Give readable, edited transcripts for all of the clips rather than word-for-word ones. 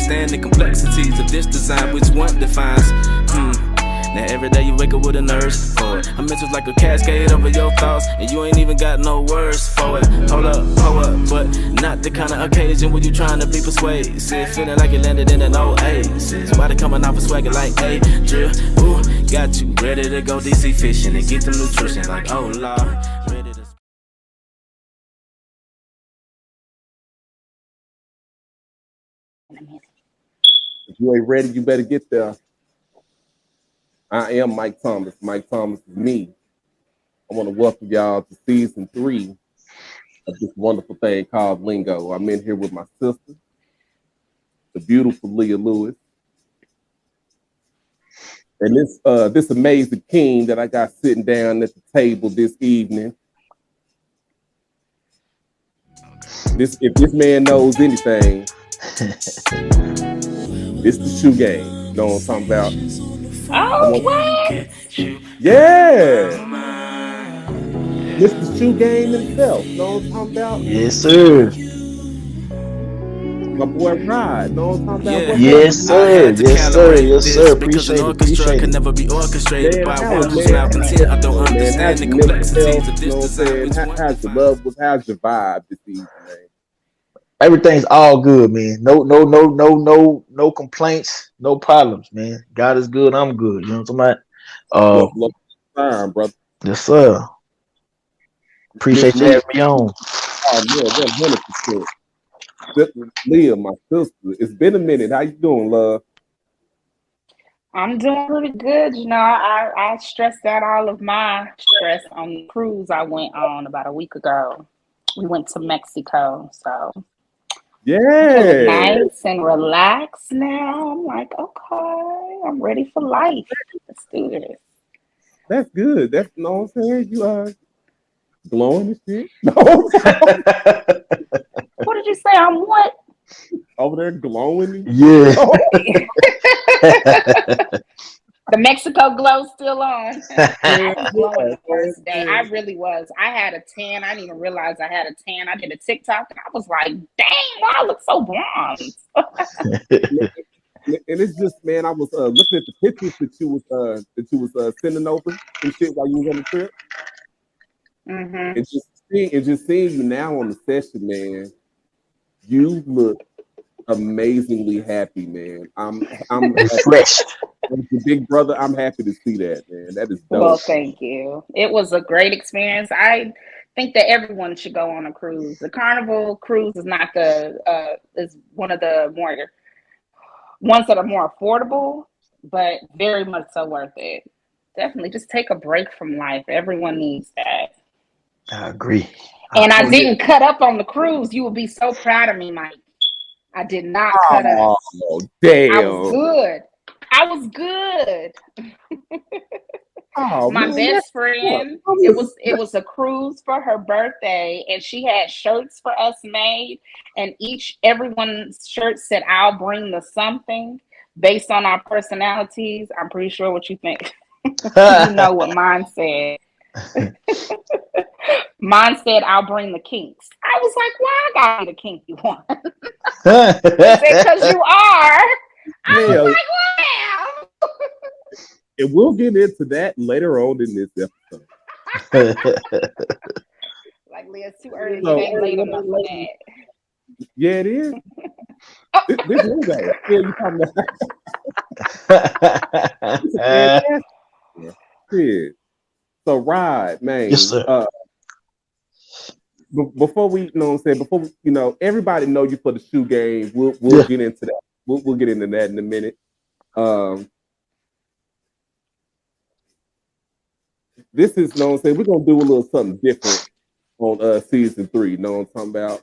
understand the complexities of this design, which one defines. Now every day you wake up with a nurse for it. A mental's like a cascade over your thoughts, and you ain't even got no words for it. Hold up, but not the kind of occasion where you trying to be persuasive. Feeling like you landed in an oasis. Body coming off a swagger like a drill. Ooh, got you ready to go DC fishing and get them nutrition like, oh Lord. Ready to If you ain't ready, you better get there. I am Mike Thomas. Mike Thomas is me. I want to welcome y'all to season 3 of this wonderful thing called Lingo. I'm in here with my sister, the beautiful Leah Lewis, and this amazing king that I got sitting down at the table this evening. If this man knows anything, it's the shoe game. You know what I'm talking about? Oh, what? Yeah. Mr. Shoe Game himself. You know what I'm talking about? Yes, sir. My boy Rod. You know what I'm talking about? Yes, sir. Yes, sir. Yes, sir. Appreciate it. Appreciate can it. never be orchestrated by Man, one who's malcontent. I don't understand the complexities of this you know what I'm saying? design. How's your love? How's your vibe this evening, man? Everything's all good, man. No complaints, no problems, man. God is good. I'm good. You know what I'm talking about? Love time, brother. Yes, sir. Appreciate you having me on. Oh man, 100%. Leah, my sister. It's been a minute. How you doing, love? I'm doing pretty good. You know, I stressed out all of my stress on the cruise I went on about a week ago. We went to Mexico, so I'm feeling Yeah. nice and relaxed now. I'm like, okay, I'm ready for life. Let's do this. That's good. That's you know what I'm saying. You are glowing and shit. No, What did you say? I'm what? over there glowing. And Yeah. The Mexico glow still on. I was glowing the yeah, first day. I really was. I had a tan. I didn't even realize I had a tan. I did a TikTok and I was like, dang, why I look so bronze? And it's just, man, I was looking at the pictures that you was sending over and shit while you was on the trip. Mm-hmm. And just seeing you now on the session, man, you look amazingly happy, man. I'm Refreshed. as the big brother, I'm happy to see that, man. That is dope. Well, thank you. It was a great experience. I think that everyone should go on a cruise. The Carnival cruise is not is one of the more ones that are more affordable, but very much so worth it. Definitely just take a break from life. Everyone needs that. I agree. And I didn't cut up on the cruise. You will be so proud of me, Mike. I did not cut up. Oh, damn. I was good. I was good. Oh, My man, best friend, it was a cruise for her birthday, and she had shirts for us made, and everyone's shirt said, "I'll bring the something," based on our personalities. I'm pretty sure what you think. You know what mine said. Mine said, "I'll bring the kinks." I was like, "Why I gotta be the kinky one?" They said, "Because you are." I was like, "Wow." And we'll get into that later on in this episode. Like, Leah, it's too early. It ain't late enough for that. Yeah, it is. This is that. Yeah, you talking about? Yeah. So, Rod, man. Yes, sir. Before we, you know what I'm saying, everybody know you for the shoe game. We'll get into that. We'll get into that in a minute. This is, you know what I'm saying, we're gonna do a little something different on season 3. You know what I'm talking about?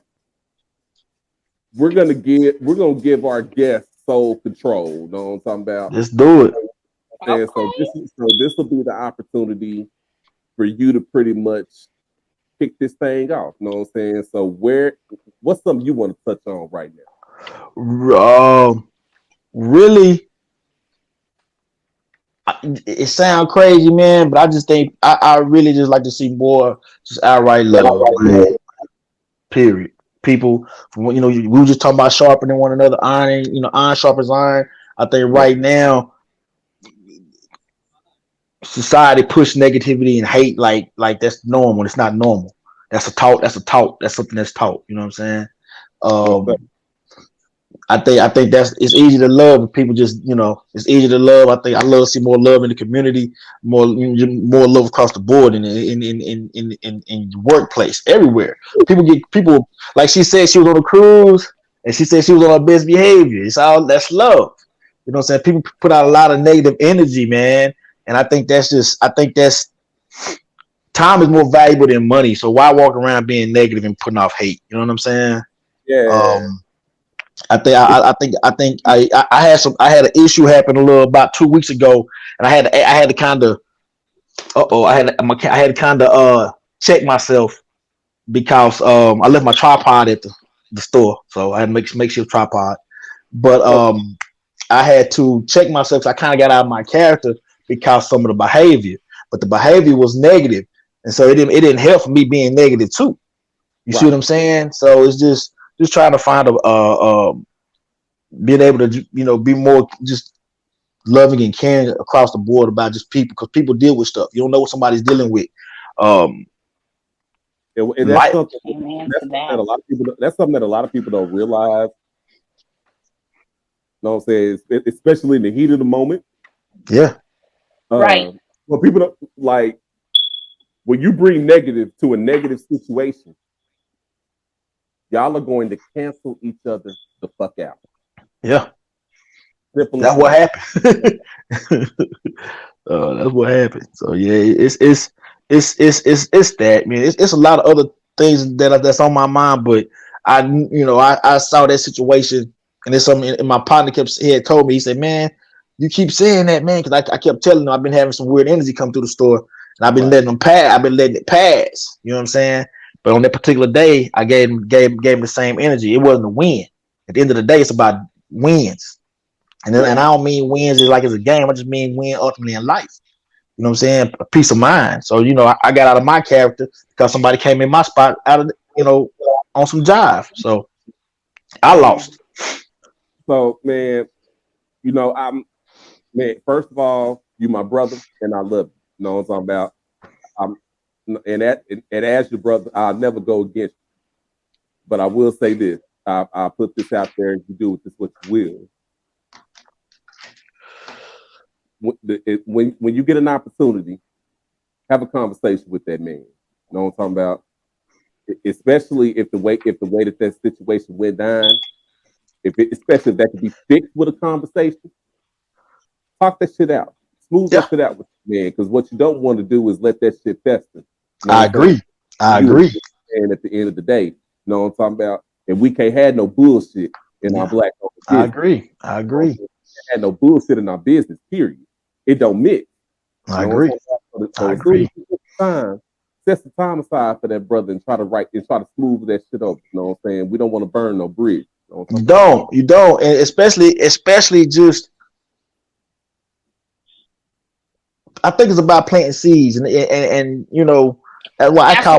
We're gonna give our guests sole control. You know what I'm talking about? Let's do it. Okay. So this will be the opportunity for you to pretty much kick this thing off. You know what I'm saying? So what's something you want to touch on right now? Really, it sounds crazy, man, but I just think I really just like to see more just outright love, man. Period. people. From, we were just talking about sharpening one another, iron. Iron sharpens iron. I think right now society push negativity and hate like that's normal. It's not normal. That's a talk. That's a talk. That's something that's taught. You know what I'm saying? I think it's easy to love if people just it's easy to love. I think I love to see more love in the community, more love across the board in the workplace, everywhere. People like she said she was on a cruise and she said she was on her best behavior. It's all that's love. You know what I'm saying? People put out a lot of negative energy, man, and I think that's time is more valuable than money. So why walk around being negative and putting off hate? You know what I'm saying? Yeah. I had an issue happen about 2 weeks ago, and I had to kind of I had to kind of check myself because I left my tripod at the store, so I had to make makeshift tripod. But I had to check myself. So I kind of got out of my character because some of the behavior, but the behavior was negative, and so it didn't help for me being negative too. You see what I'm saying? So it's just trying to find being able to be more just loving and caring across the board about just people, because people deal with stuff. You don't know what somebody's dealing with. And that's something that a lot of people. That's something that a lot of people don't realize. You know what I'm saying? Especially in the heat of the moment. Yeah. Right. Well, people don't like when you bring negative to a negative situation. Y'all are going to cancel each other the fuck out. Yeah. Simple. That's what happened. That's what happened. So yeah, it's that, man. It's a lot of other things that's on my mind, but I saw that situation, and there's something in my partner had told me. He said, "Man, you keep saying that, man," because I kept telling him I've been having some weird energy come through the store, and I've been letting them pass. I've been letting it pass. You know what I'm saying? But on that particular day, I gave him the same energy. It wasn't a win. At the end of the day, it's about wins. And I don't mean wins as a game. I just mean win ultimately in life. You know what I'm saying? A peace of mind. So, I got out of my character because somebody came in my spot out of, on some jive. So I lost. So, man, first of all, you my brother and I love you. You know what I'm talking about? And as your brother, I'll never go against you. But I will say this. I'll put this out there, and you do with this what you will. When you get an opportunity, have a conversation with that man. You know what I'm talking about? Especially if the way that situation went down, especially if that could be fixed with a conversation, talk that shit out. Smooth that shit out with the man, because what you don't want to do is let that shit fester. You know I agree. And at the end of the day, you know what I'm talking about? And we can't have no bullshit in our black business. I agree. We can't have no bullshit in our business, period. It don't mix. I agree. So as soon as you get the time, set some time aside for that brother and try to smooth that shit over. You know what I'm saying? We don't want to burn no bridge. You don't. And especially just, I think it's about planting seeds, and that's why I call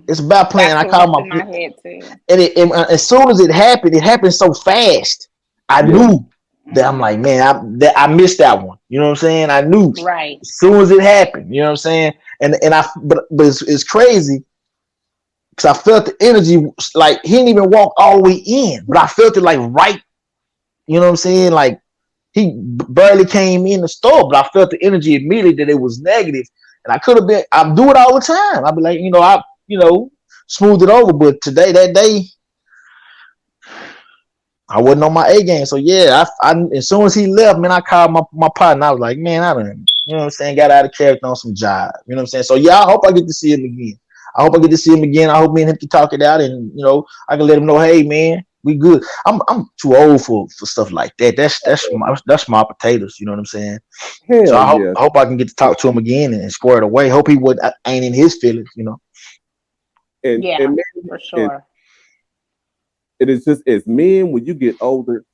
it's about planting. I call my head too. And as soon as it happened so fast. I knew that I'm like, man, I missed that one. You know what I'm saying? I knew as soon as it happened. You know what I'm saying? But it's crazy because I felt the energy. Like he didn't even walk all the way in, but I felt it like right. You know what I'm saying? Like he barely came in the store, but I felt the energy immediately that it was negative. And I could have been. I do it all the time. I'd be like, I smooth it over. But that day, I wasn't on my A game. So yeah, I as soon as he left, man, I called my partner. I was like, man, I done, you know what I'm saying, got out of character on some jive. You know what I'm saying? So yeah, I hope I get to see him again. I hope me and him can talk it out, and I can let him know, hey man, we good. I'm too old for stuff like that. That's small potatoes. You know what I'm saying? So I hope I can get to talk to him again and square it away. Hope he ain't in his feelings. And for sure. It is just, as men, when you get older,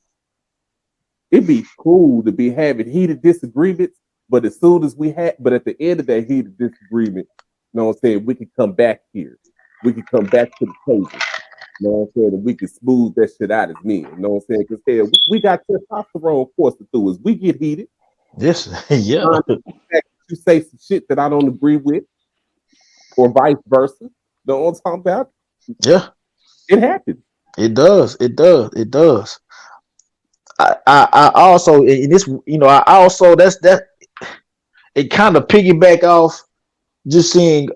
it'd be cool to be having heated disagreements, but at the end of that heated disagreement, you know what I'm saying, we can come back here. We can come back to the table. You know what I'm saying? And we can smooth that shit out as men. You know what I'm saying? Because hell, we got testosterone coursing through us. We get heated. Yes, yeah. You say some shit that I don't agree with, or vice versa. You know what I'm talking about? Yeah. It happens. It does. It does. It does. I also in this, I also that it kind of piggyback off just seeing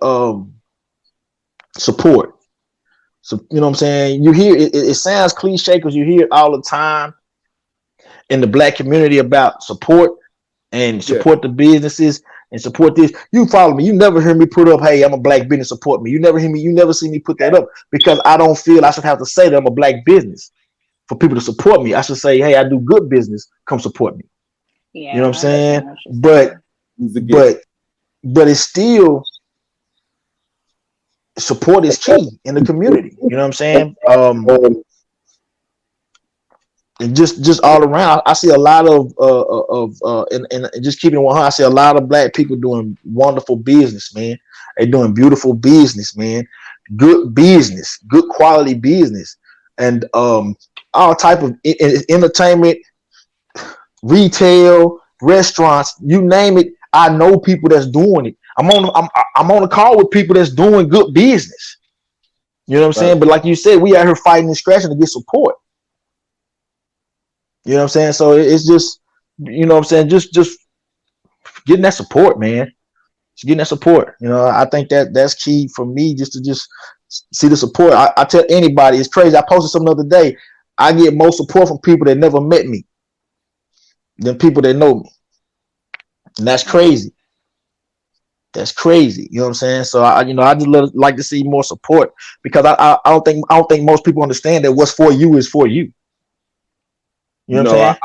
support. So you know what I'm saying? You hear it sounds cliche because you hear it all the time in the Black community about support and support the businesses and support this. You follow me. You never hear me put up, hey, I'm a Black business, support me. You never hear me. You never see me put that up because I don't feel I should have to say that I'm a Black business for people to support me. I should say, hey, I do good business. Come support me. Yeah, you know what I'm saying? But it's still support is key in the community. You know what I'm saying? And just all around, I see a lot of and just keeping it 100. I see a lot of Black people doing wonderful business, man. They're doing beautiful business, man. Good business, good quality business, and all type of entertainment, retail, restaurants, you name it. I know people that's doing it. I'm on a call with people that's doing good business. You know what I'm saying? But like you said, we out here fighting and scratching to get support. You know what I'm saying? So it's just, you know what I'm saying, just getting that support, man. Just getting that support. You know, I think that's key for me, just to see the support. I tell anybody, it's crazy. I posted something the other day. I get more support from people that never met me than people that know me. And that's crazy. That's crazy. You know what I'm saying? So I just like to see more support because I don't think most people understand that what's for you is for you. You know what I'm saying?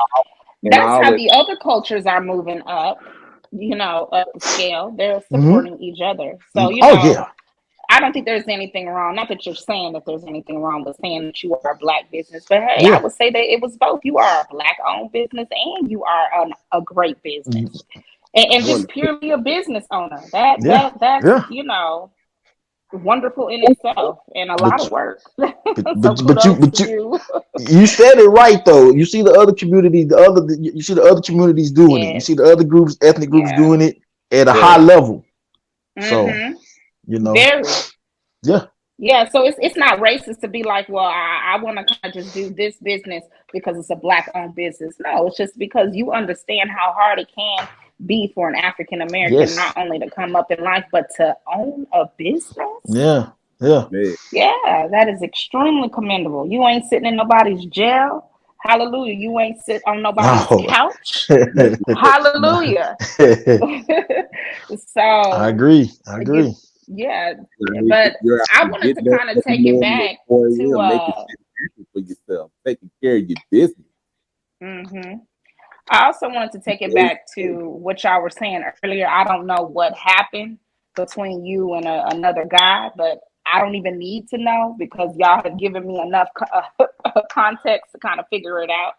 That's how the other cultures are moving up, up the scale. They're supporting each other. So, I don't think there's anything wrong. Not that you're saying that there's anything wrong with saying that you are a Black business, but hey, I would say that it was both. You are a Black-owned business and you are a great business. And just purely a business owner. That's wonderful in itself and a lot of work. You said it right though. You see the other communities, you see the other communities doing it. You see the other groups, ethnic groups doing it at a high level. So Very. Yeah, so it's not racist to be like, well, I want to kind of just do this business because it's a Black-owned business. No, it's just because you understand how hard it can be for an African American not only to come up in life but to own a business. Yeah, that is extremely commendable. You ain't sitting in nobody's jail. Hallelujah. You ain't sit on nobody's couch. Hallelujah. So I agree. Yeah, but I wanted to kind of take it back to for yourself, taking care of your business. I also wanted to take it back to what y'all were saying earlier. I don't know what happened between you and another guy, but I don't even need to know because y'all have given me enough context to kind of figure it out.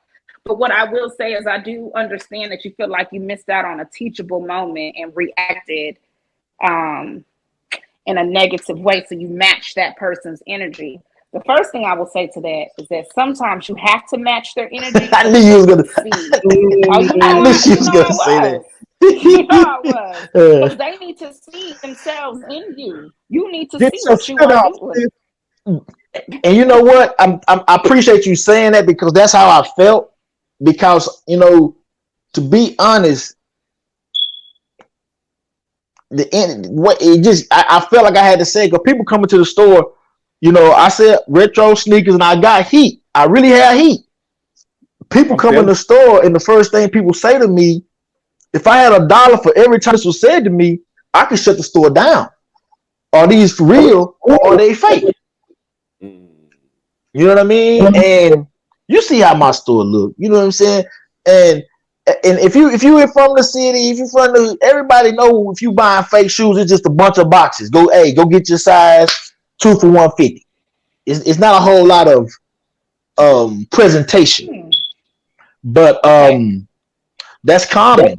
But what I will say is I do understand that you feel like you missed out on a teachable moment and reacted in a negative way. So you match that person's energy. The first thing I will say to that is that sometimes you have to match their energy. I knew you was gonna. I knew she was gonna say that. You know I was. Because they need to see themselves in you. You need to see what you are doing. And you know what? I appreciate you saying that because that's how I felt. Because to be honest, I felt like I had to say because people coming to the store. I said retro sneakers and I got heat. I really had heat. People come in the store and the first thing people say to me, if I had $1 for every time this was said to me, I could shut the store down. Are these for real or are they fake? You know what I mean? And you see how my store look. You know what I'm saying? And if you in from the city, if you from everybody know if you buying fake shoes, it's just a bunch of boxes. Go get your size 2 for $150. It's not a whole lot of presentation, but that's common.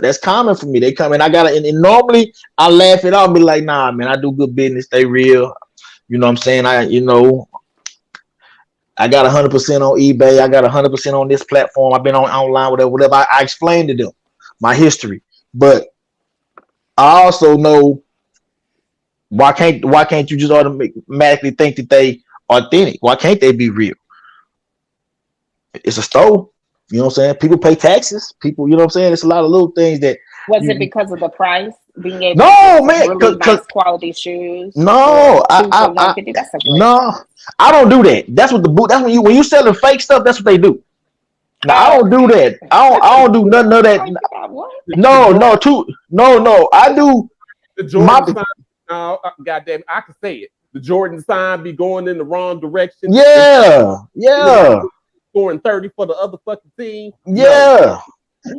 That's common for me. They come and I gotta and normally I laugh it off and be like, nah, man, I do good business. They real. You know what I'm saying? I got 100% on eBay. I got 100% on this platform. I've been on online, whatever. I explained to them my history, but I also know why can't you just automatically think that they authentic? Why can't they be real? It's a store. You know what I'm saying? People pay taxes. People, you know what I'm saying? It's a lot of little things that. Was it because of the price? Being able no, to get man, really nice quality shoes? No, for two for $150. That's a great no, price. I don't do that. That's what that's when you selling fake stuff. That's what they do. No, I don't do that. I don't do none of that. No. I do the Jordan sign. No, goddamn, I can say it. The Jordan sign be going in the wrong direction. Yeah. Scoring 30 for the other fucking team. Yeah.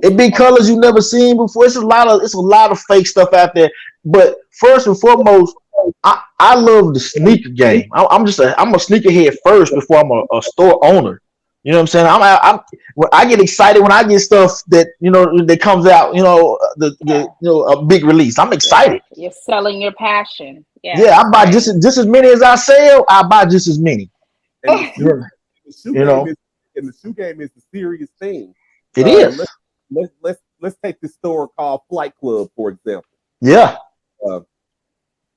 It be colors you never seen before. It's a lot of fake stuff out there. But first and foremost, I love the sneaker game. I'm a sneakerhead first before I'm a store owner. You know what I'm saying? I get excited when I get stuff that that comes out. A big release. I'm excited. You're selling your passion. Yeah, I buy just as many as I sell. I buy just as many. And the shoe game is the serious thing. It is. Let's take this store called Flight Club, for example. Yeah.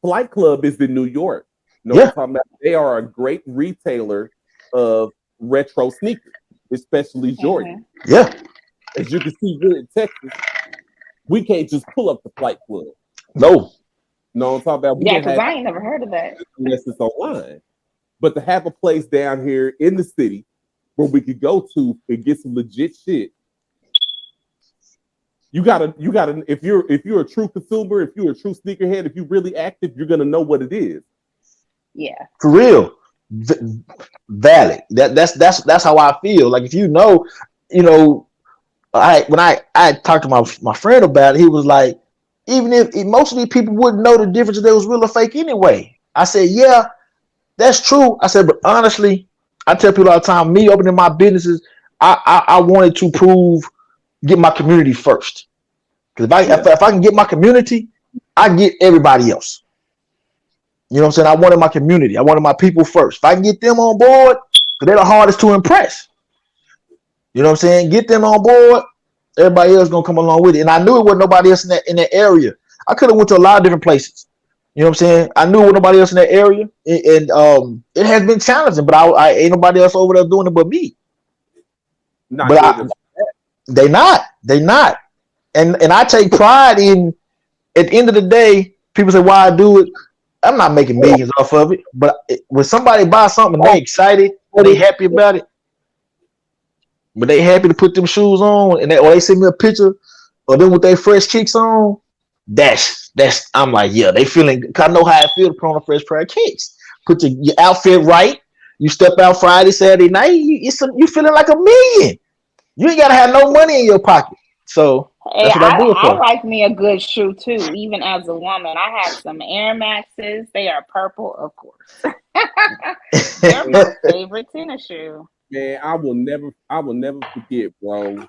Flight Club is in New York. What I'm talking about? They are a great retailer of retro sneakers, especially Jordan. Yeah. As you can see here in Texas, we can't just pull up the Flight Club. No. No, I'm talking about. Because I ain't never heard of that. Unless it's online. But to have a place down here in the city where we could go to and get some legit shit. You gotta. If you're a true consumer, if you're a true sneakerhead, if you're really active, you're gonna know what it is. Yeah, for real, valid. That's how I feel. Like if when I talked to my friend about it, he was like, even if most of these people wouldn't know the difference if they was real or fake anyway. I said, yeah, that's true. I said, but honestly, I tell people all the time, me opening my businesses, I wanted to get my community first. Because if I can get my community, I get everybody else. You know what I'm saying? I wanted my community. I wanted my people first. If I can get them on board, because they're the hardest to impress. You know what I'm saying? Get them on board, everybody else gonna come along with it. And I knew it wasn't nobody else in that area. I could have went to a lot of different places. You know what I'm saying? I knew it wasn't nobody else in that area. And it has been challenging, but I ain't nobody else over there doing it but me. They not. And I take pride in, at the end of the day, people say, why I do it? I'm not making millions off of it. But when somebody buys something and they excited, they happy about it, but they happy to put them shoes on, or they send me a picture of them with their fresh kicks on, that's I'm like, yeah, they feeling, cause I know how it feels to put on a fresh pair of kicks. Put your outfit right. You step out Friday, Saturday night, you feeling like a million. You ain't gotta have no money in your pocket. So that's what I do it for. I like me a good shoe too, even as a woman. I have some Air Maxes. They are purple, of course. They're my favorite tennis shoe. Man, I will never forget, bro.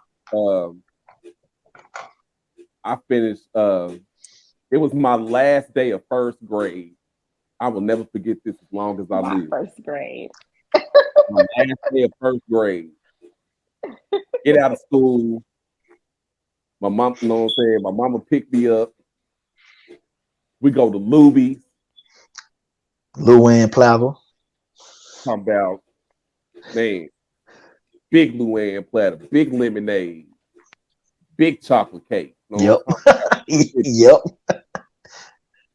I finished. It was my last day of first grade. I will never forget this as long as I live. First grade. My last day of first grade. Get out of school. My mom, you know what I'm saying? My mama picked me up. We go to Luby's. Luann Platter. Talking about, man, big Luann platter, big lemonade, big chocolate cake. You know yep.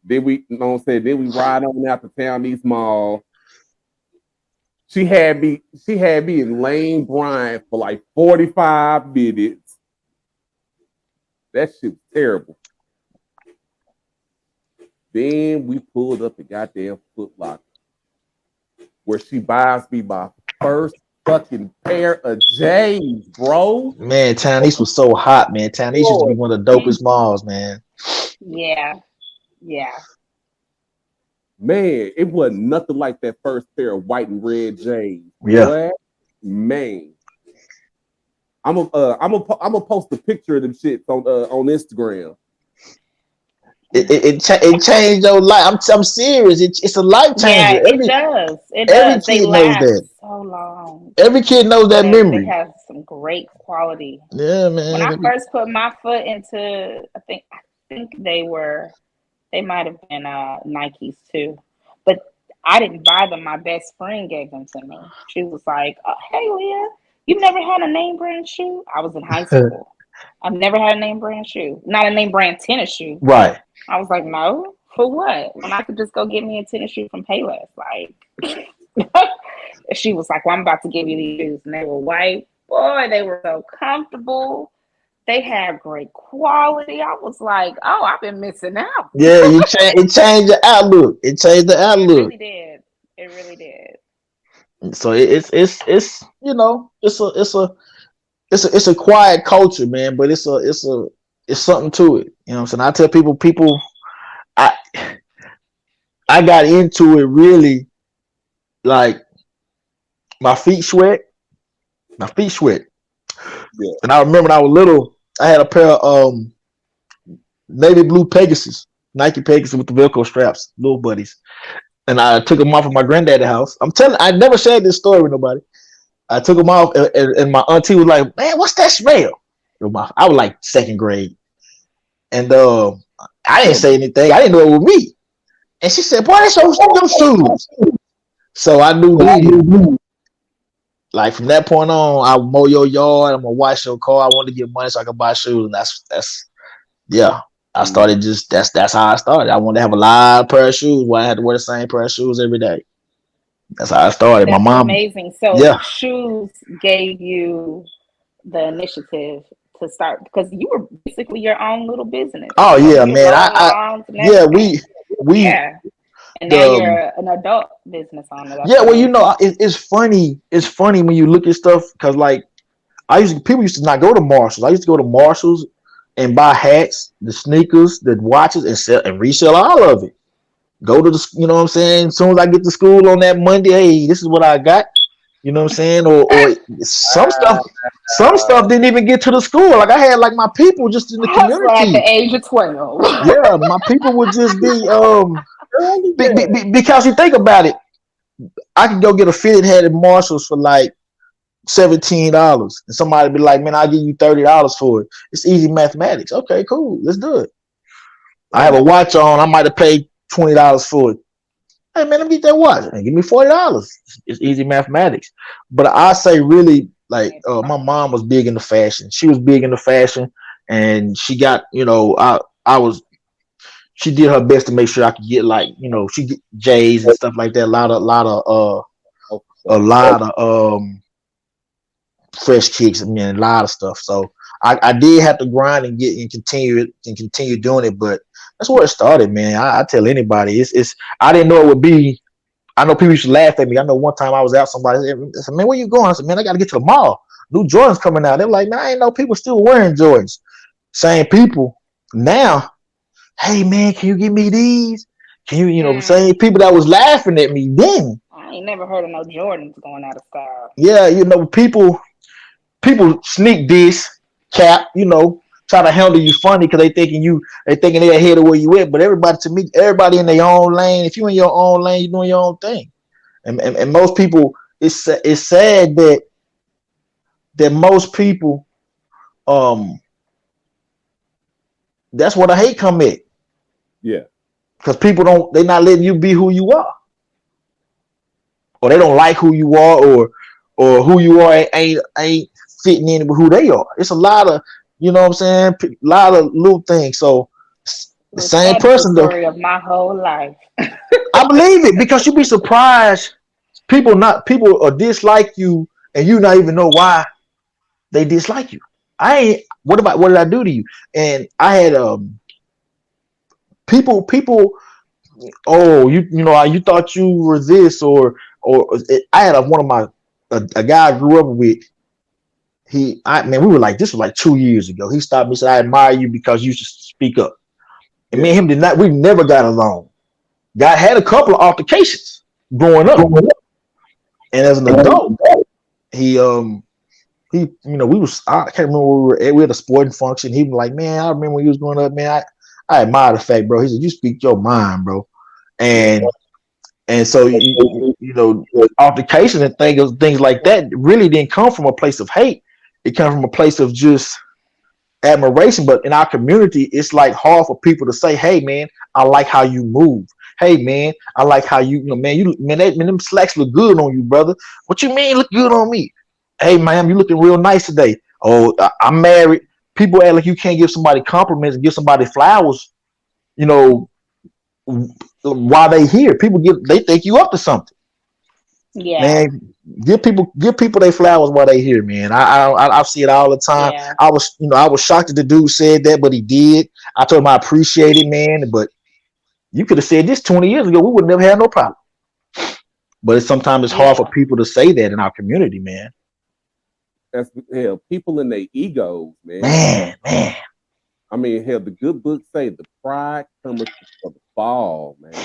Then we, you know what I'm saying? Then we ride on out to Town East Mall. She had me in Lane Bryant for like 45 minutes. That shit was terrible. Then we pulled up the goddamn Foot Locker, where she buys me my first fucking pair of J's, bro. Man, Town East was so hot, man. Town East used to be one of the dopest malls, man. Yeah. Man, it wasn't nothing like that first pair of white and red J's. Yeah. What? Man. I'm gonna post a picture of them shits on Instagram. It changed your life. I'm serious. It's a life changer. Yeah, it does. It Every does. They kid knows last that. so long. Every kid knows that They memory. have some great quality. Yeah, When I man. first put my foot into, I think they might have been Nikes too, but I didn't buy them. My best friend gave them to me. She was like, "Hey, Leah, you've never had a name brand shoe?" I was in high school. I've never had a name brand shoe, not a name brand tennis shoe. Right. I was like, "No, for what? When I could just go get me a tennis shoe from Payless." Like, she was like, "Well, I'm about to give you these shoes," and they were white. Boy, they were so comfortable. They had great quality. I was like, "Oh, I've been missing out." Yeah, it changed the outlook. It changed the It outlook. really did. It really did. So it's it's a quiet culture, man, but it's something to it. You know what I'm saying? I tell people I I got into it really like my feet sweat. My feet sweat. Yeah. And I remember when I was little, I had a pair of navy blue Pegasus, Nike Pegasus with the Velcro straps, little buddies. And I took them off at my granddaddy's house. I never shared this story with nobody. I took them off, and my auntie was like, "Man, what's that smell?" I was like second grade, and I didn't say anything. I didn't know it was me. And she said, "Boy, that's your shoes." So I knew then. Like from that point on, I mow your yard. I'm gonna wash your car. I want to get money so I can buy shoes, and that's yeah. I started that's how I started. I wanted to have a lot of pair of shoes where I had to wear the same pair of shoes every day. That's how I started. My That's mom, amazing. So yeah. shoes gave you the initiative to start because you were basically your own little business. Oh You know, yeah, you could man. mow lawns and Yeah, everything. we Yeah. And now the you're an adult business owner. That's yeah. Well, you know, amazing. it's funny. It's funny when you look at stuff because like people used to not go to Marshalls. I used to go to Marshalls and buy hats, the sneakers, the watches, and sell and resell all of it. Go to you know what I'm saying? As soon as I get to school on that Monday, hey, this is what I got. You know what I'm saying? Or some stuff didn't even get to the school. Like I had like my people just in the Hustler at the community. age of 12. Yeah, my people would just be Yeah. because you think about it, I could go get a fitted hat at Marshalls for like $17, and somebody be like, "Man, I'll give you $30 for it." It's easy mathematics. Okay, cool, let's do it. I have a watch on. I might have paid $20 for it. Hey man, let me get that watch. And give me $40. It's easy mathematics. But I say really like my mom was big into fashion. She was big into fashion, and she got I was she did her best to make sure I could get like she get J's and stuff like that. A lot of fresh kicks. I mean, a lot of stuff. So I did have to grind and continue doing it, but that's where it started, man. I tell anybody, it's I didn't know it would be. I know people used to laugh at me. I know one time I was out, somebody said, "Man, where you going?" I said, "Man, I got to get to the mall. New Jordans coming out." They're like, "Man, I ain't know people still wearing Jordans." Same people now. Hey, man, can you give me these? Can you, same people that was laughing at me then. I ain't never heard of no Jordans going out of style. Yeah, people sneak this cap, try to handle you funny because they thinking they're ahead of where you at. But everybody in their own lane. If you in your own lane, you're doing your own thing. And most people, it's sad that most people, that's where the hate come in. Yeah. Because they're not letting you be who you are, or they don't like who you are, or who you are ain't fitting in with who they are. It's a lot of, you know what I'm saying, a lot of little things. So the same person the story of my whole life. I believe it, because you'd be surprised people dislike you and you not even know why they dislike you. What did I do to you? And I had people you thought you were this or I had one of my a guy I grew up with. We were like, this was like 2 years ago. He stopped me and said, "I admire you because you should speak up." And me and him we never got along. God had a couple of altercations growing up. And as an adult, he we was, I can't remember where we were at. We had a sporting function. He was like, "Man, I remember when you was growing up, man. I admire the fact, bro. He said, you speak your mind, bro. And so you know, altercations and things like that really didn't come from a place of hate. It came from a place of just admiration. But in our community, it's like hard for people to say, "Hey, man, I like how you move. Hey, man, I like how them slacks look good on you, brother. What you mean look good on me? Hey, man, you looking real nice today. Oh, I'm married. People act like you can't give somebody compliments and give somebody flowers. You know, while they here, they think you up to something. Yeah, Man, give people their flowers while they here, man. I see it all the time. yeah. I was shocked that the dude said that, but he did. I told him I appreciate it, man. But you could have said this 20 years ago, we would never have no problem. But sometimes it's hard for people to say that in our community, man. That's hell, people in their egos, man. Man. I mean, hell, the good book say the pride comes for the fall, man.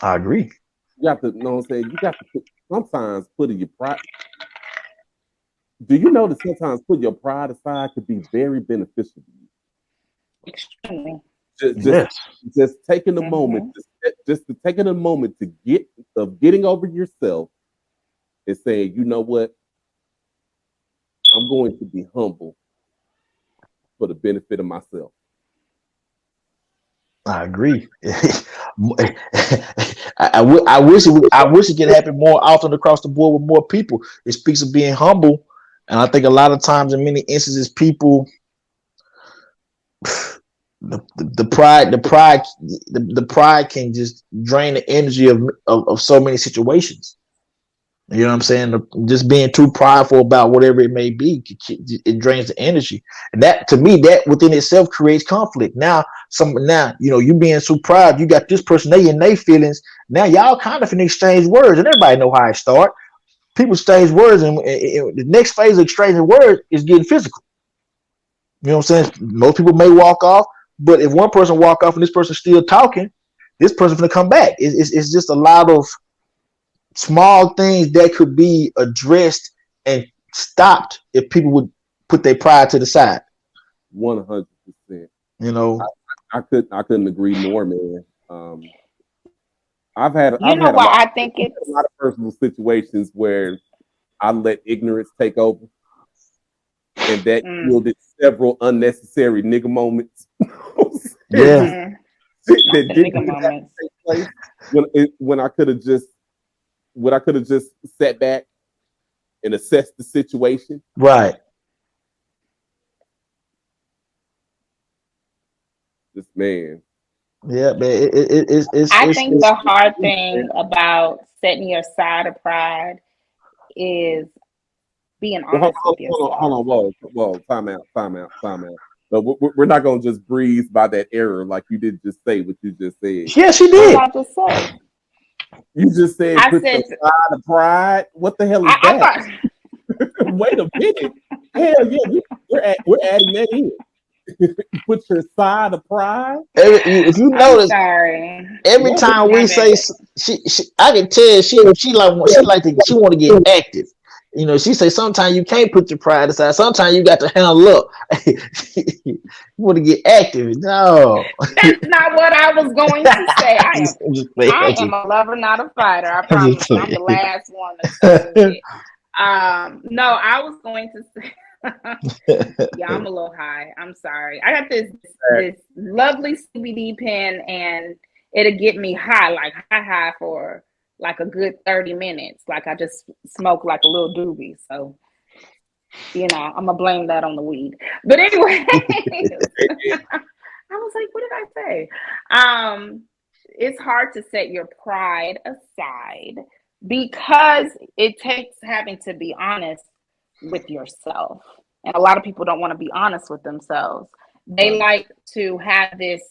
I agree. You have to know what I'm saying. You got to sometimes put your pride. Do you know that sometimes putting your pride aside could be very beneficial to you? Extremely. Just taking a moment, just to taking a moment to getting over yourself and saying, you know what, I'm going to be humble for the benefit of myself. I agree. I wish it could happen more often across the board with more people. It speaks of being humble, and I think a lot of times, in many instances, people the pride can just drain the energy of so many situations. You know what I'm saying? Just being too prideful about whatever it may be, it drains the energy, and that, to me, that within itself creates conflict. Now, you being too proud, you got this person, they in their feelings. Now y'all kind of can exchange words, and everybody know how it start. People exchange words, and the next phase of exchanging words is getting physical. You know what I'm saying? Most people may walk off, but if one person walk off and this person's still talking, this person's gonna come back. It's just a lot of small things that could be addressed and stopped if people would put their pride to the side. 100%. You know, I couldn't agree more, man. I've had a lot of personal situations where I let ignorance take over, and that yielded several unnecessary nigga moments. Yeah, that didn't have to take place when I could have just sat back and assessed the situation. Right. This man. Yeah, man. I think the hard thing about setting your side of pride is being honest with yourself. Hold on, whoa, time out. But we're not gonna just breeze by that error like you did just say what you just said. Yeah, she did. What I just said. You just said put your side of pride. What the hell is that? Wait a minute. Hell yeah, we're adding that in. Put your side of pride. If you notice, every time we say she, I can tell she want to get active. You know, she say sometimes you can't put your pride aside. Sometimes you got to handle up. You want to get active. No, that's not what I was going to say. I am a lover, not a fighter. I promise. I'm the last one to say it. No, I was going to say. Yeah, I'm a little high. I'm sorry. I got this lovely CBD pen, and it'll get me high, like high for like a good 30 minutes. Like I just smoke like a little doobie. So, I'm gonna blame that on the weed. But anyway, I was like, what did I say? It's hard to set your pride aside because it takes having to be honest with yourself. And a lot of people don't want to be honest with themselves. They like to have this,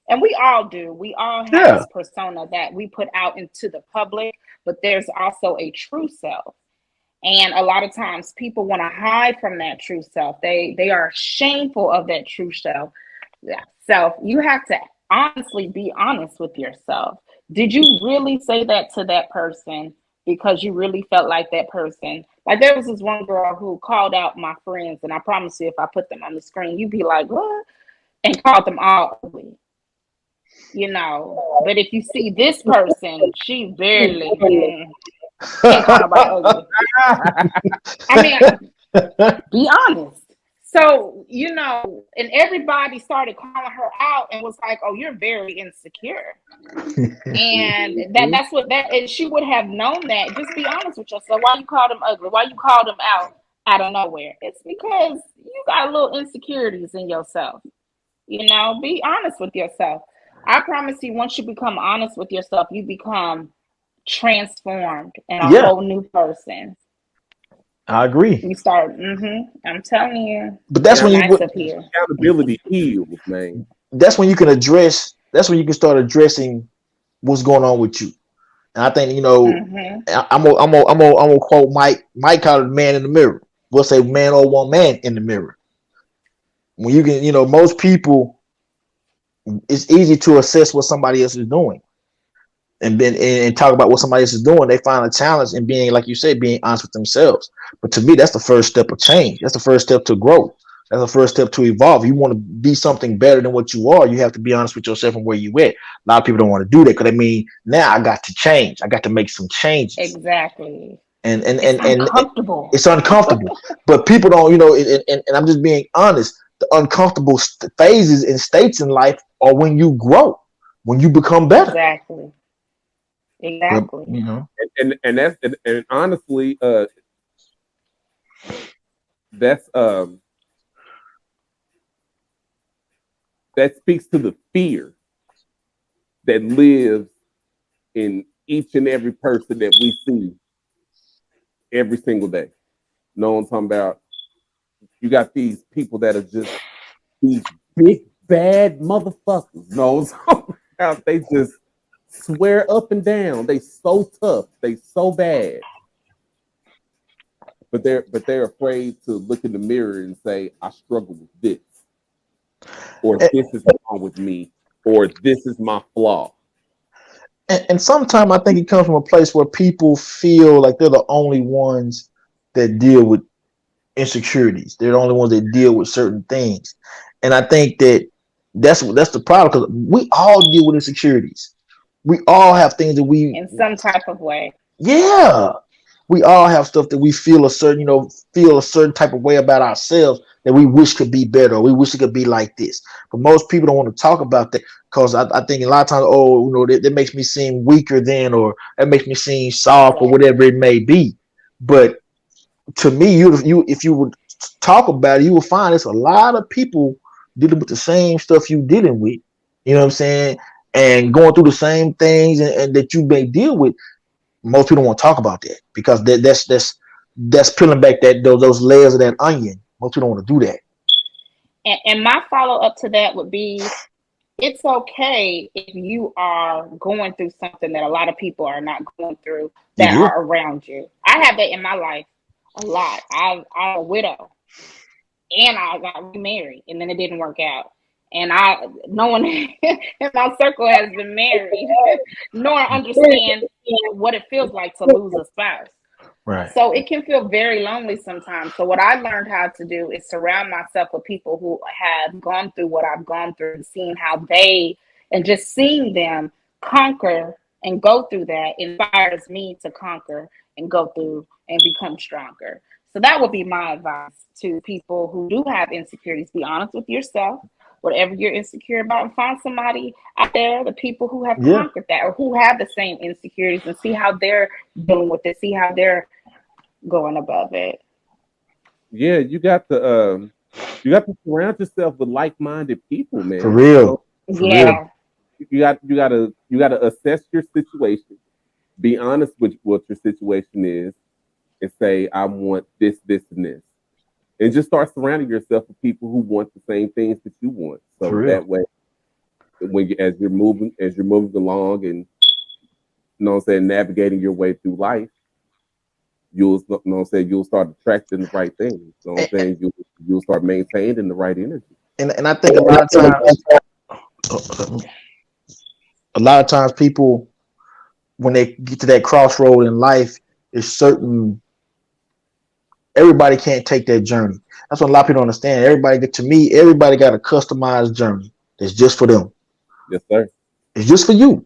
and we all do. We all have this persona that we put out into the public, but there's also a true self. And a lot of times people want to hide from that true self. They are shameful of that true self. You have to honestly be honest with yourself. Did you really say that to that person because you really felt like that person? Like there was this one girl who called out my friends, and I promise you, if I put them on the screen, you'd be like, what? and called them all ugly. But if you see this person, she barely can't call nobody ugly. I mean, be honest. So, and everybody started calling her out and was like, "Oh, you're very insecure." And and she would have known that. Just be honest with yourself. Why you call them ugly? Why you call them out of nowhere? It's because you got little insecurities in yourself. Be honest with yourself. I promise you, once you become honest with yourself, you become transformed and a whole new person. I agree. You start, I'm telling you. But that's when accountability heals, man. That's when you can address. That's when you can start addressing what's going on with you. And I think I'm gonna quote Mike. Mike called it "man in the mirror." We'll say "man or woman in the mirror." When you can, most people, it's easy to assess what somebody else is doing, and talk about what somebody else is doing. They find a challenge in being, like you said, being honest with themselves. But to me, that's the first step of change. That's the first step to growth. That's the first step to evolve. You want to be something better than what you are, you have to be honest with yourself and where you at. A lot of people don't want to do that because now I got to change. I got to make some changes. Exactly. And it's uncomfortable. It's uncomfortable. But people don't, and I'm just being honest. The uncomfortable phases and states in life are when you grow, when you become better. Exactly. And that's and honestly, that's that speaks to the fear that lives in each and every person that we see every single day. No one's talking about. You got these people that are just these big bad motherfuckers. No one's talking about. They just swear up and down. They so tough. They so bad. But they're afraid to look in the mirror and say, I struggle with this. Or this is wrong with me, or this is my flaw. And sometimes I think it comes from a place where people feel like they're the only ones that deal with insecurities. They're the only ones that deal with certain things. And I think that's the problem, because we all deal with insecurities. We all have things that we in some type of way. Yeah. We all have stuff that we feel a certain type of way about ourselves that we wish could be better. Or we wish it could be like this. But most people don't want to talk about that because I think a lot of times, that makes me seem weaker than, or that makes me seem soft, or whatever it may be. But to me, if you would talk about it, you will find there's a lot of people dealing with the same stuff you dealing with. You know what I'm saying? And going through the same things and that you may deal with. Most people don't want to talk about that because that's peeling back those layers of that onion. Most people don't want to do that. And my follow up to that would be, it's okay if you are going through something that a lot of people are not going through that are around you. I have that in my life a lot. I'm a widow, and I got remarried, and then it didn't work out. And no one in my circle has been married, nor understand what it feels like to lose a spouse. Right. So it can feel very lonely sometimes. So what I learned how to do is surround myself with people who have gone through what I've gone through, and seeing how and just seeing them conquer and go through that inspires me to conquer and go through and become stronger. So that would be my advice to people who do have insecurities. Be honest with yourself. Whatever you're insecure about, and find somebody out there, the people who have conquered that or who have the same insecurities, and see how they're dealing with it, see how they're going above it. Yeah, you got to surround yourself with like-minded people, man. For real. You got to assess your situation, be honest with what your situation is, and say, I want this, this, and this. And just start surrounding yourself with people who want the same things that you want. So that way, as you're moving along and navigating your way through life, you'll start attracting the right things. You'll start maintaining the right energy. And I think a lot of times people, when they get to that crossroad in life, is certain everybody can't take that journey. That's what a lot of people don't understand. Everybody got a customized journey that's just for them. Yes, sir. It's just for you.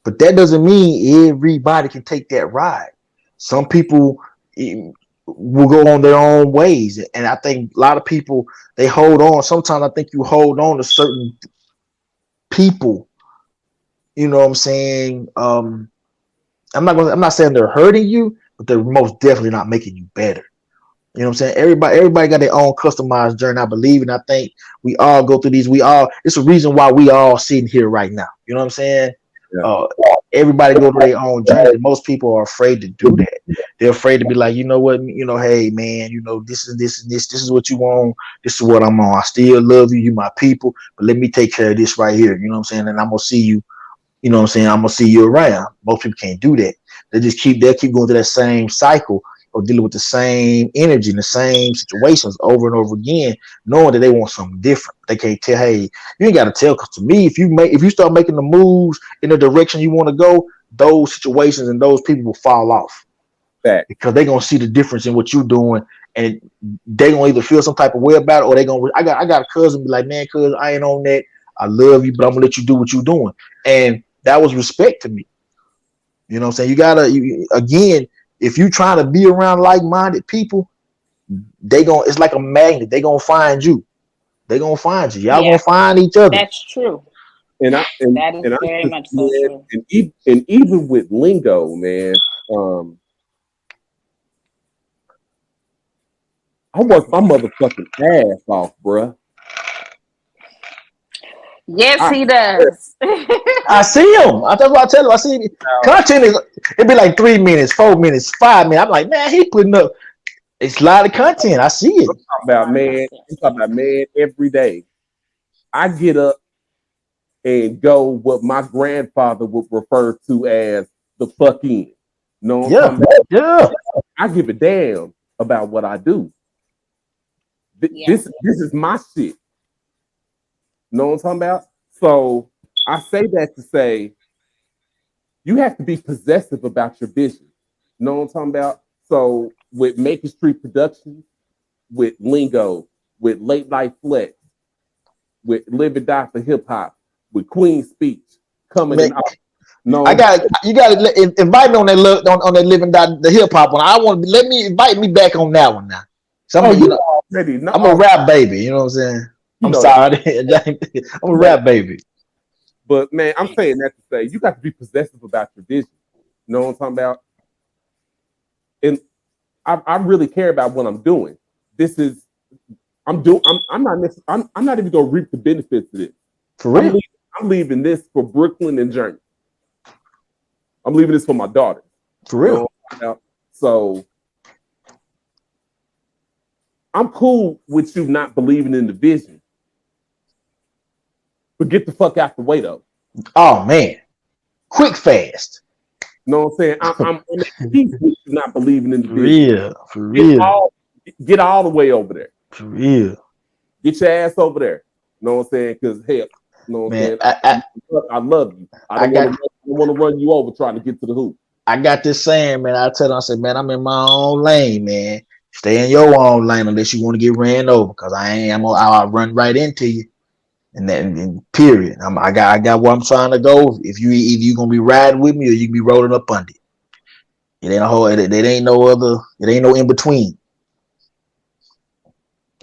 But that doesn't mean everybody can take that ride. Some people will go on their own ways. And I think a lot of people, they hold on. Sometimes I think you hold on to certain people. You know what I'm saying? I'm not saying they're hurting you, but they're most definitely not making you better. You know what I'm saying? Everybody got their own customized journey. I believe, and I think we all go through these. It's a reason why we all sitting here right now. You know what I'm saying? Yeah. Everybody go through their own journey. And most people are afraid to do that. They're afraid to be like, you know what? Hey man, this is what you want. This is what I'm on. I still love you. You my people, but let me take care of this right here. You know what I'm saying? And I'm gonna see you. You know what I'm saying? I'm gonna see you around. Most people can't do that. They'll keep going through that same cycle or dealing with the same energy and the same situations over and over again, knowing that they want something different. They can't tell, hey, you ain't gotta tell, because to me, if you start making the moves in the direction you want to go, those situations and those people will fall off. Because they're gonna see the difference in what you're doing, and they gonna either feel some type of way about it, or they gonna I got a cousin be like, man, cuz I ain't on that. I love you, but I'm gonna let you do what you're doing. And that was respect to me. You know what I'm saying? Again, if you trying to be around like-minded people, it's like a magnet. They gonna find you. They gonna find you. Y'all gonna find each other. That's true. That is very much so true. And even with Lingo, man, I work my motherfucking ass off, bruh. Yes, he does. I see him. That's what I tell him. I see him. Content it'd be like 3 minutes, 4 minutes, 5 minutes. I'm like, man, he putting up it's a lot of content. I see it. I'm talking about man every day. I get up and go what my grandfather would refer to as the fuck in. No, yeah. I give a damn about what I do. This is my shit. Know what I'm talking about? So I say that to say you have to be possessive about your vision. Know what I'm talking about? So with Making Street Productions, with Lingo, with Late Night Flex, with Live and Die for Hip Hop, with Queen Speech coming in. No, you got to invite me on that Live and Die the hip hop one. Let me invite me back on that one now. I'm a rap baby. You know what I'm saying? I'm sorry, I'm a rap baby. But man, I'm saying that to say you got to be possessive about your vision. You know what I'm talking about? And I really care about what I'm doing. I'm not even gonna reap the benefits of this. For real. I'm leaving this for Brooklyn and Journey. I'm leaving this for my daughter. For real. You know, so I'm cool with you not believing in the vision. But get the fuck out the way though. Oh man. Quick fast. You know what I'm saying? I'm not believing in the vision. For real. Get all the way over there. For real. Get your ass over there. You know what I'm saying? Because hell, you know what I'm saying? I love you. I don't want to run you over trying to get to the hoop. I got this saying, man. I tell them, I said, man, I'm in my own lane, man. Stay in your own lane unless you want to get ran over, because I'll run right into you. And then period. I got where I'm trying to go. If you gonna be riding with me, or you can be rolling up under it. It ain't no in between.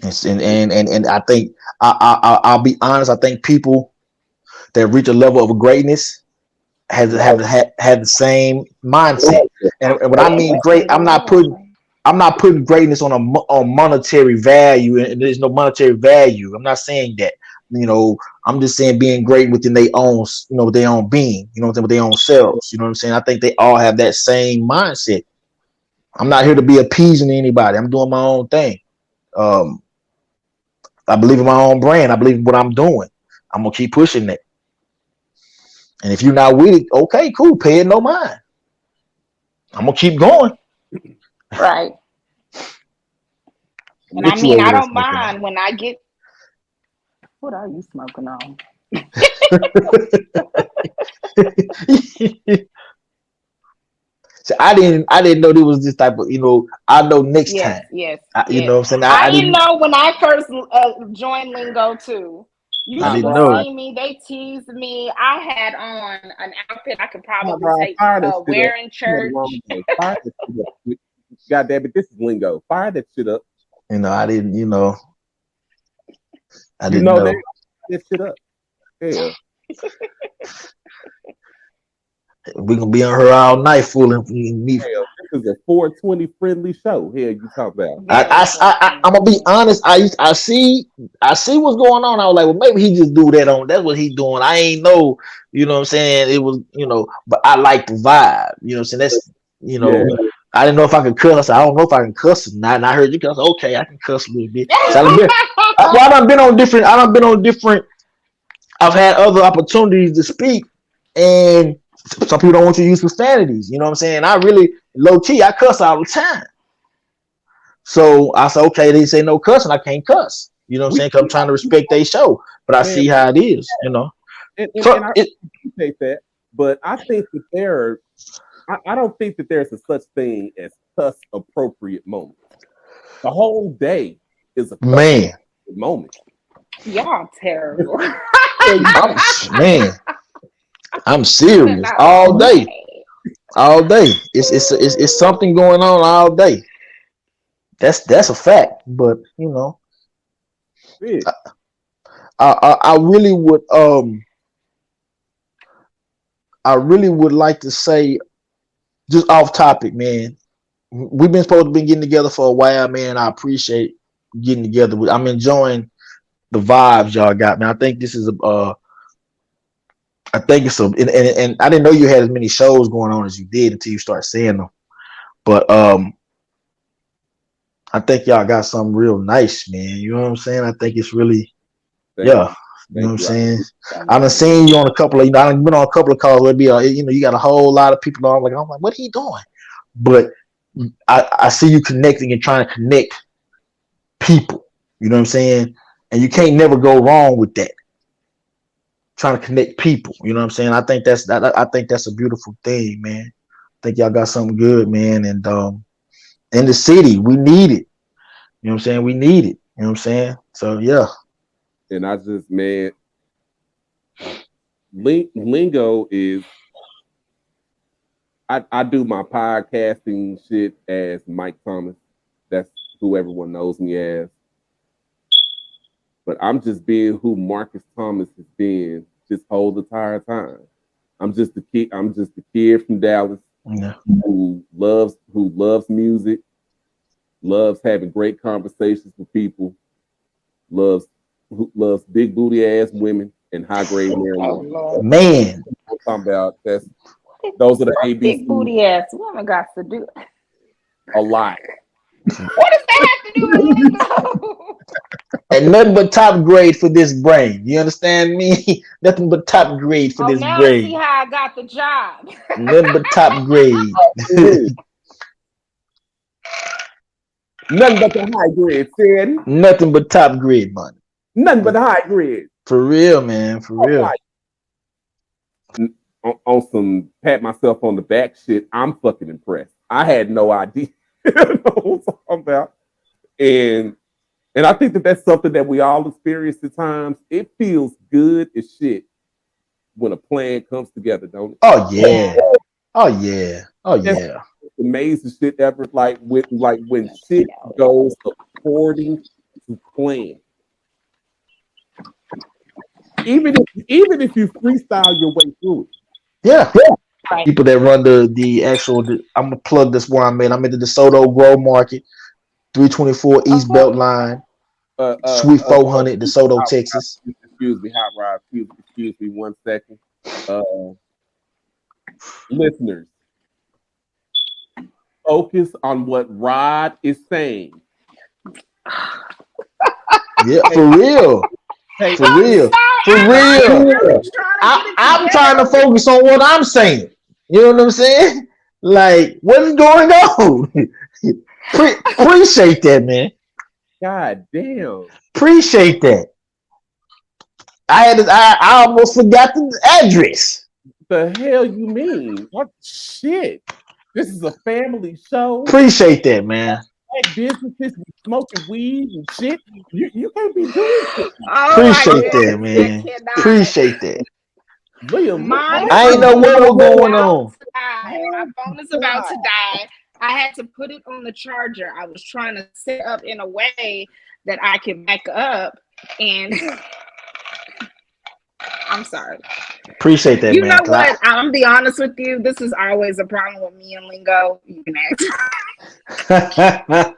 And I think I'll be honest. I think people that reach a level of greatness have the same mindset. And when I mean great, I'm not putting greatness on monetary value, and there's no monetary value. I'm not saying that. I'm just saying being great within their own, their own being, with their own selves. You know what I'm saying? I think they all have that same mindset. I'm not here to be appeasing anybody. I'm doing my own thing. I believe in my own brand. I believe in what I'm doing. I'm gonna keep pushing that. And if you're not with it, okay, cool. Pay it no mind. I'm gonna keep going. Right. And I mean, I don't mind when I get. What are you smoking on? So I didn't know there was this type of, I know next Yes, time. yes, You yes. know what I'm saying? I I didn't didn't know when I first joined Lingo too. You I Hot should didn't have rod, know. seen me. They teased me. I had on an outfit I could hot probably rod, take fire that shit up. wear in You had the wrong church. way. Fire that shit up. God damn it, this is lingo. Fire that shit up. I didn't, I You didn't know that know. that shit up. Yeah. We gonna be on her all night fooling me. Hell, this is a 420 friendly show. Here you talk about. Very I'm gonna be fortunate. honest. I see what's going on. I was like, well, maybe he just do that on. That's what he doing. I ain't know. You know what I'm saying? It was, but I like the vibe. You know what I'm saying? That's, you Yeah. know, I didn't know if I could cuss. I said, I don't know if I can cuss or not. And I heard you cuss. Okay, I can cuss a little bit. So I done been on different. I done been on different. I've had other opportunities to speak, and some people don't want you to use profanities. You know what I'm saying? I really low key. I cuss all the time. So I said, okay, they say no cussing, I can't cuss. You know what I'm We saying? Because I'm trying to respect their show, but I man, see how it is. and So I it, appreciate that, but I think that I don't think that there's a such thing as cuss appropriate moments. The whole day is a cuss man, moment. Y'all terrible. I'm man, I'm You are serious not all day, okay. all day. It's something going on all day. That's a fact. But Shit. I really would like to say, just off topic, man. We've been supposed to be getting together for a while, man. I appreciate getting together. I'm enjoying the vibes y'all got, man. I think this is I think it's and I didn't know you had as many shows going on as you did until you start saying them. But I think y'all got something real nice, man. You know what I'm saying? I think it's really, Thank yeah. you. You know what Thank I'm you. saying? Thank I done you. seen you on a couple of, I done been on a couple of calls where it be, you got a whole lot of people on. I'm like, what are you doing? But I see you connecting and trying to connect people. You know what I'm saying? And you can't never go wrong with that. Trying to connect people. You know what I'm saying? I think that's a beautiful thing, man. I think y'all got something good, man. And in the city, we need it. You know what I'm saying? We need it. You know what I'm saying? So yeah. And I just, man, lingo is I do my podcasting shit as Mike Thomas. That's who everyone knows me as. But I'm just being who Marcus Thomas has been this whole entire time. I'm just the kid. I'm just the kid from Dallas Yeah. who loves music, loves having great conversations with people, who loves big booty ass women and high grade Oh marijuana. Lord. Man. I'm talking about those are the Big ABC booty ass woman got to do. a lot. What does that have to do with lingo? And nothing but top grade for this brain. You understand me? Nothing but top grade for Oh, this now I see brain. how I got the job. Nothing but top grade. Nothing but the high grade, said. Nothing but top grade money. Nothing but the high grade. For real, man. For All real. right. On some pat myself on the back shit, I'm fucking impressed. I had no idea what I'm talking about. And I think that that's something that we all experience at times. It feels good as shit when a plan comes together, don't it? Oh Yeah. yeah. Oh yeah. Oh That's yeah. amazing shit ever. When shit goes according to plan. Even if you freestyle your way through it. Yeah. Right. People that run the actual. I'm gonna plug this one, man. I'm into the DeSoto Grow Market, 324 East Okay. Belt Line, Uh, uh, Suite uh, 400, DeSoto, Texas. excuse me, hot rod. Excuse me 1 second. Listeners, focus on what Rod is saying. Yeah, for real. Hey, For real. For real. I'm trying to focus on what I'm saying. You know what I'm saying? Like, what is going on? Appreciate that, man. God damn. Appreciate that. I almost forgot the address. The hell you mean? What shit? This is a family show. Appreciate that, man. Black businesses smoking weed and shit. You can't be doing shit. Appreciate that, man. Appreciate that. I ain't know what was going on. My phone is about to die. I had to put it on the charger. I was trying to set up in a way that I could back up, and I'm sorry. Appreciate that, you man. You know what? I'm gonna be honest with you. This is always a problem with me and Lingo. You can ask.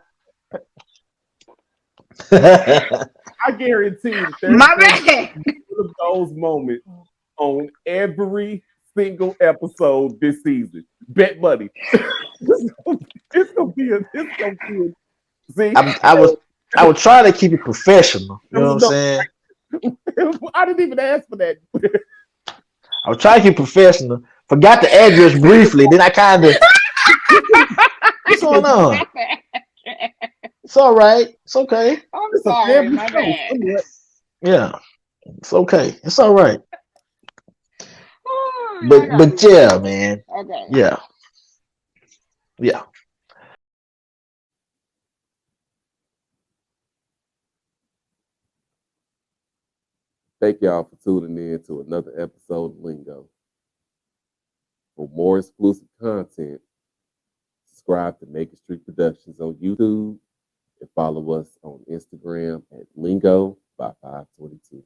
I guarantee you, there's my bad. One of those moments on every single episode this season. Bet money. it's gonna be a. See, I was trying to keep it professional. You know what I'm saying? I didn't even ask for that. I was trying to keep professional. Forgot the address briefly. Then I kind of. What's going on? It's all right. It's okay. I'm sorry. My bad. Yeah, it's okay. It's all right. But yeah, man. Okay. Yeah. Yeah. Thank y'all for tuning in to another episode of Lingo. For more exclusive content, subscribe to Naked Street Productions on YouTube and follow us on Instagram at Lingo by 522.